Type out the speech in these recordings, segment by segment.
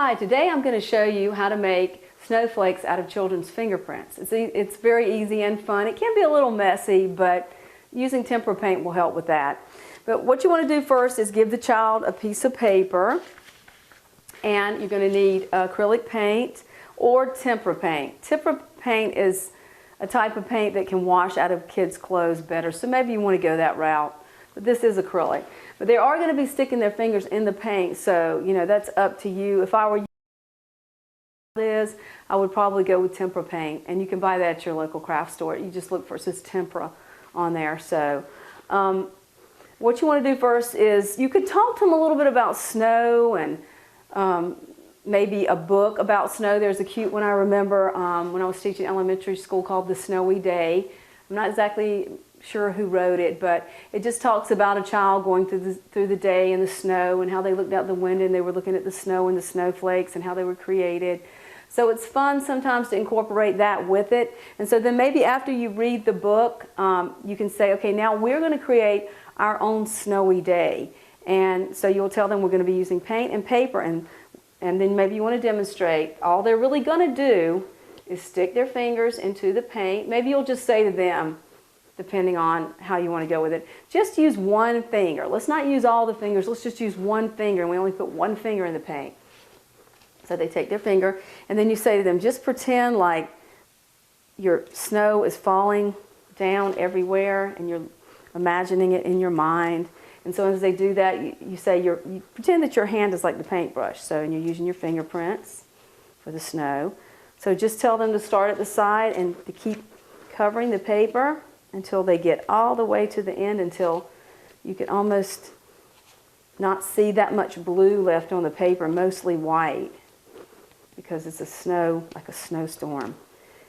Hi, today I'm going to show you how to make snowflakes out of children's fingerprints. It's very easy and fun. It can be a little messy, but using tempera paint will help with that. But what you want to do first is give the child a piece of paper, and you're going to need acrylic paint or tempera paint. Tempera paint is a type of paint that can wash out of kids' clothes better, so maybe you want to go that route. But this is acrylic. But they are going to be sticking their fingers in the paint, so that's up to you. If I were you, I would probably go with tempera paint, and you can buy that at your local craft store. You just look for it says tempera on there. So what you want to do first is you could talk to them a little bit about snow and maybe a book about snow. There's a cute one I remember when I was teaching elementary school called The Snowy Day. I'm not exactly sure who wrote it, but it just talks about a child going through the day in the snow and how they looked out the window and they were looking at the snow and the snowflakes and how they were created. So it's fun sometimes to incorporate that with it. And so then maybe after you read the book, you can say, okay, now we're going to create our own snowy day. And so you'll tell them we're going to be using paint and paper, and then maybe you want to demonstrate. All they're really going to do is stick their fingers into the paint. Maybe you'll just say to them, depending on how you want to go with it, just use one finger. Let's not use all the fingers. Let's just use one finger, and we only put one finger in the paint. So they take their finger, and then you say to them, just pretend like your snow is falling down everywhere, and you're imagining it in your mind. And so as they do that, you say you pretend that your hand is like the paintbrush. So, and you're using your fingerprints for the snow. So just tell them to start at the side and to keep covering the paper until they get all the way to the end, until you can almost not see that much blue left on the paper, mostly white, because it's a snow, like a snowstorm.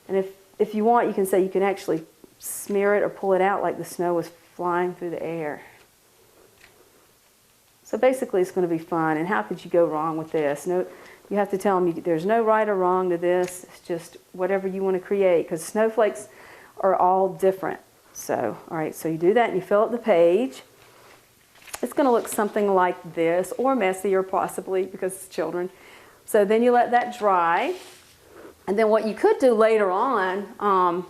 And if you want, you can say you can actually smear it or pull it out like the snow is flying through the air. So basically it's going to be fun, and how could you go wrong with this? No, you have to tell them there's no right or wrong to this. It's just whatever you want to create, because snowflakes are all different. So, all right, so you do that and you fill up the page. It's going to look something like this, or messier possibly, because it's children. So then you let that dry. And then what you could do later on,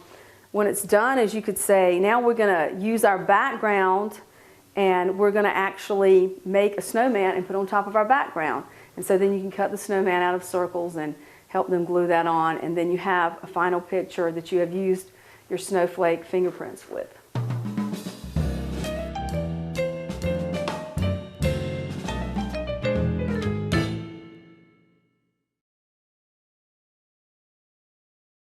when it's done, is you could say, now we're going to use our background and we're going to actually make a snowman and put on top of our background. And so then you can cut the snowman out of circles and help them glue that on. And then you have a final picture that you have used your snowflake fingerprints with.